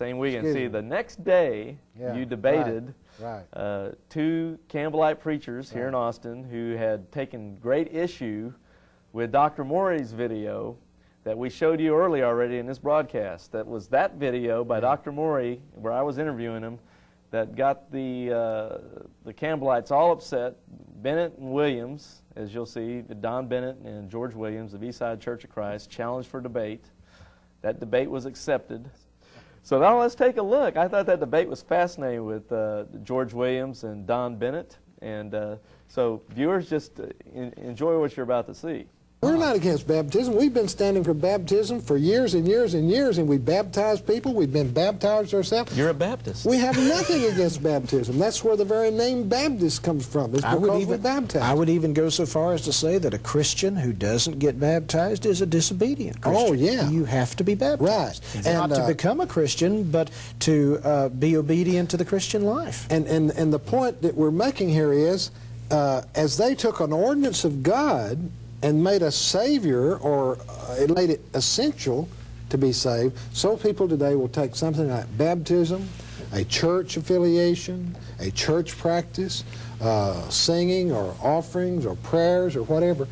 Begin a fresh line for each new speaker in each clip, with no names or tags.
same weekend. See, the next day you debated two Campbellite preachers here in Austin who had taken great issue with Dr. Morey's video that we showed you earlier already in this broadcast. That was that video by Dr. Morey, where I was interviewing him, that got the Campbellites all upset. Bennett and Williams, as you'll see, Don Bennett and George Williams of Eastside Church of Christ, challenged for debate. That debate was accepted. So now let's take a look. I thought that debate was fascinating with George Williams and Don Bennett. And so viewers, just enjoy what you're about to see.
We're not against baptism. We've been standing for baptism for years and years and years, and we baptize people. We've been baptized ourselves.
You're a Baptist.
We have nothing against baptism. That's where the very name Baptist comes from. It's because we baptize.
I would even go so far as to say that a Christian who doesn't get baptized is a disobedient Christian.
Oh, yeah.
You have to be baptized.
Right.
And, not to become a Christian, but to be obedient to the Christian life.
And the point that we're making here is, as they took an ordinance of God and made a Savior, or it made it essential to be saved, so people today will take something like baptism, a church affiliation, a church practice, singing or offerings or prayers or whatever,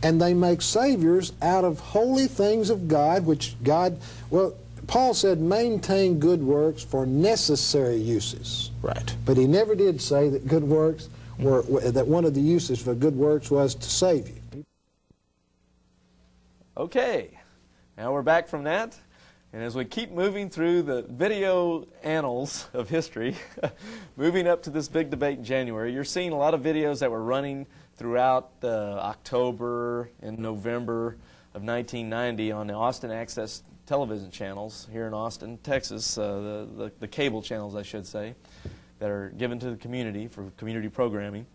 and they make saviors out of holy things of God, which God, well, Paul said, maintain good works for necessary uses.
Right.
But he never did say that good works were, that one of the uses for good works was to save you.
Okay, now we're back from that, and as we keep moving through the video annals of history, moving up to this big debate in January, you're seeing a lot of videos that were running throughout October and November of 1990 on the Austin Access television channels here in Austin, Texas, the cable channels, I should say, that are given to the community for community programming.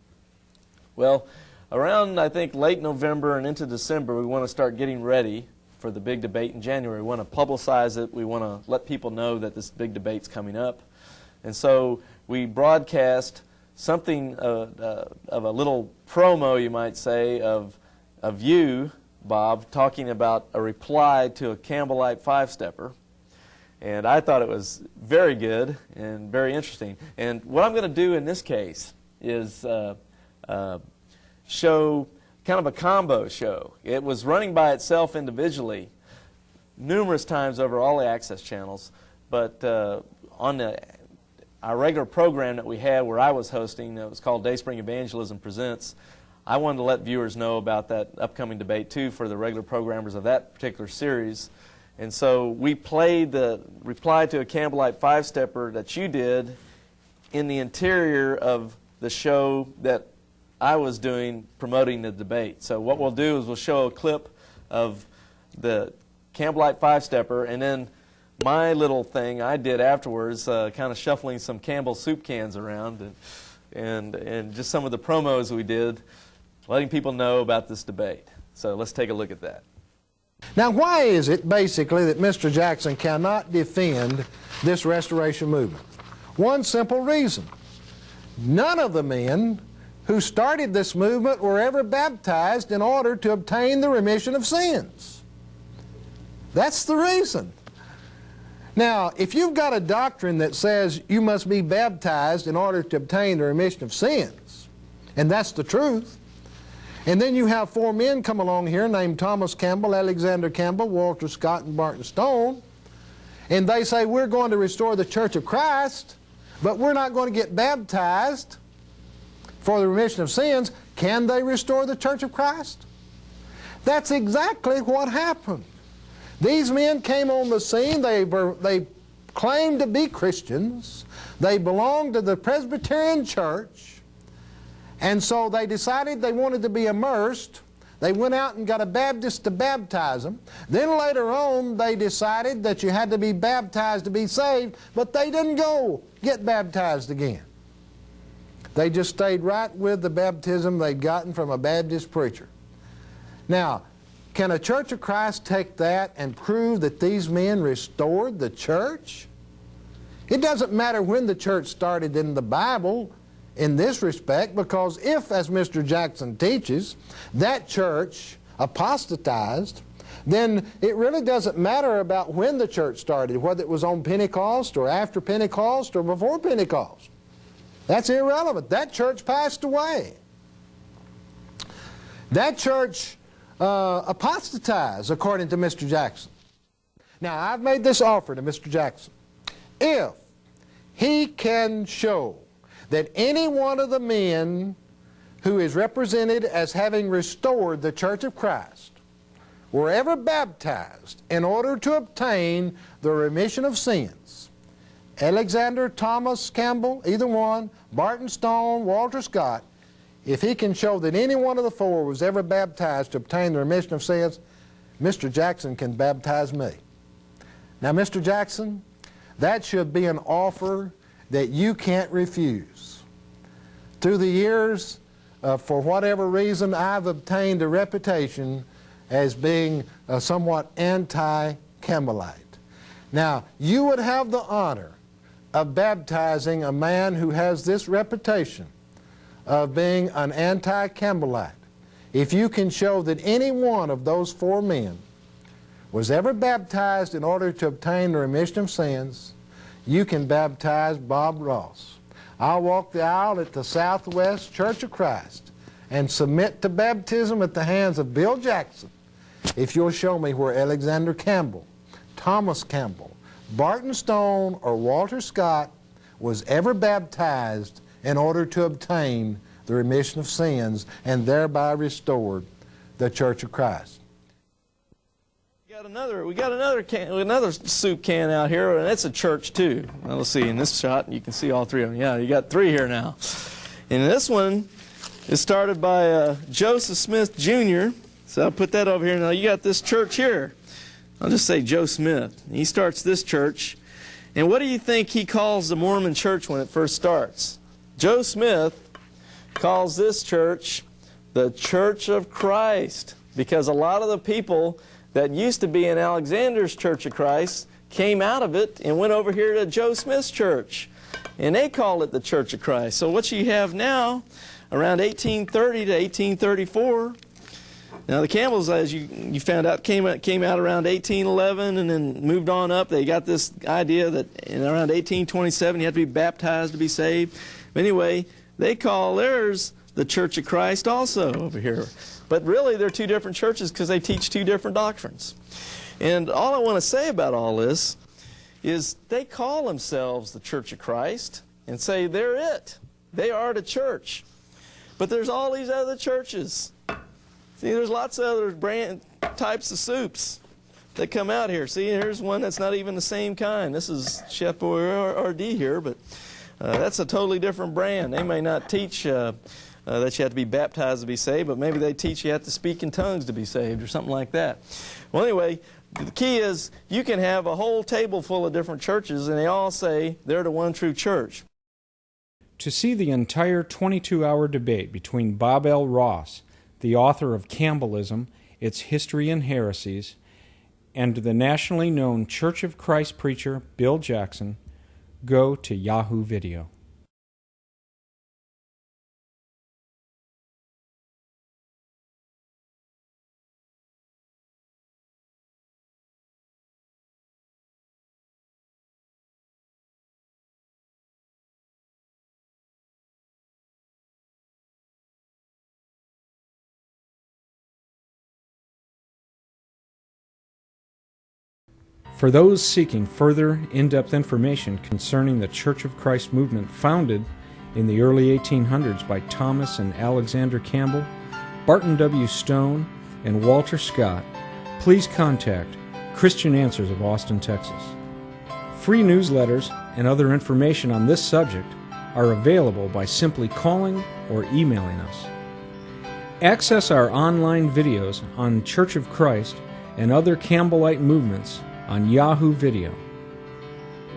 Well, around, I think, late November and into December, we want to start getting ready for the big debate in January. We want to publicize it. We want to let people know that this big debate's coming up. And so we broadcast something of a little promo, you might say, of you, Bob, talking about a reply to a Campbellite five-stepper. And I thought it was very good and very interesting. And what I'm going to do in this case is show kind of a combo show. It was running by itself individually numerous times over all the access channels, but on our regular program that we had where I was hosting, it was called Dayspring Evangelism Presents, I wanted to let viewers know about that upcoming debate too for the regular programmers of that particular series. And so we played the reply to a Campbellite five-stepper that you did in the interior of the show that I was doing promoting the debate. So what we'll do is we'll show a clip of the Campbellite five-stepper, and then my little thing I did afterwards, kind of shuffling some Campbell soup cans around, and just some of the promos we did, letting people know about this debate. So let's take a look at that.
Now, why is it basically that Mr. Jackson cannot defend this restoration movement? One simple reason. None of the men who started this movement were ever baptized in order to obtain the remission of sins. That's the reason. Now, if you've got a doctrine that says you must be baptized in order to obtain the remission of sins, and that's the truth, and then you have four men come along here named Thomas Campbell, Alexander Campbell, Walter Scott, and Barton Stone, and they say we're going to restore the Church of Christ, but we're not going to get baptized for the remission of sins. Can they restore the Church of Christ? That's exactly what happened. These men came on the scene. They claimed to be Christians. They belonged to the Presbyterian Church. And so they decided they wanted to be immersed. They went out and got a Baptist to baptize them. Then later on, they decided that you had to be baptized to be saved, but they didn't go get baptized again. They just stayed right with the baptism they'd gotten from a Baptist preacher. Now, can a Church of Christ take that and prove that these men restored the church? It doesn't matter when the church started in the Bible in this respect, because if, as Mr. Jackson teaches, that church apostatized, then it really doesn't matter about when the church started, whether it was on Pentecost or after Pentecost or before Pentecost. That's irrelevant. That church passed away. That church apostatized, according to Mr. Jackson. Now, I've made this offer to Mr. Jackson. If he can show that any one of the men who is represented as having restored the Church of Christ were ever baptized in order to obtain the remission of sins, Alexander, Thomas, Campbell, either one, Barton Stone, Walter Scott, if he can show that any one of the four was ever baptized to obtain the remission of sins, Mr. Jackson can baptize me. Now, Mr. Jackson, that should be an offer that you can't refuse. Through the years, for whatever reason, I've obtained a reputation as being somewhat anti-Campbellite. Now, you would have the honor of baptizing a man who has this reputation of being an anti-Campbellite if you can show that any one of those four men was ever baptized in order to obtain the remission of sins. You can baptize Bob Ross. I'll walk the aisle at the Southwest Church of Christ and submit to baptism at the hands of Bill Jackson if you'll show me where Alexander Campbell, Thomas Campbell, Barton Stone, or Walter Scott was ever baptized in order to obtain the remission of sins and thereby restored the Church of Christ.
We got another soup can out here, and it's a church too. Now, let's see, in this shot you can see all three of them. Yeah, you got three here now. And this one is started by Joseph Smith Jr. So I'll put that over here. Now you got this church here. I'll just say Joe Smith. He starts this church. And what do you think he calls the Mormon church when it first starts? Joe Smith calls this church the Church of Christ, because a lot of the people that used to be in Alexander's Church of Christ came out of it and went over here to Joe Smith's church. And they called it the Church of Christ. So what you have now, around 1830 to 1834, now the Campbells, as you found out, came out around 1811 and then moved on up. They got this idea that in around 1827 you have to be baptized to be saved. But anyway, they call theirs the Church of Christ also over here. But really, they're two different churches because they teach two different doctrines. And all I want to say about all this is they call themselves the Church of Christ and say they're it. They are the church. But there's all these other churches. See, there's lots of other types of soups that come out here. See, here's one that's not even the same kind. This is Chef Boyardee here, but that's a totally different brand. They may not teach that you have to be baptized to be saved, but maybe they teach you have to speak in tongues to be saved or something like that. Well, anyway, the key is you can have a whole table full of different churches, and they all say they're the one true church.
To see the entire 22-hour debate between Bob L. Ross, the author of Campbellism, its History and Heresies, and the nationally known Church of Christ preacher Bill Jackson, go to Yahoo Video. For those seeking further in-depth information concerning the Church of Christ movement founded in the early 1800s by Thomas and Alexander Campbell, Barton W. Stone, and Walter Scott, please contact Christian Answers of Austin, Texas. Free newsletters and other information on this subject are available by simply calling or emailing us. Access our online videos on Church of Christ and other Campbellite movements on Yahoo Video.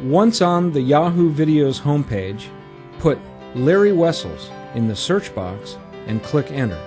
Once on the Yahoo Video's homepage, put Larry Wessels in the search box and click Enter.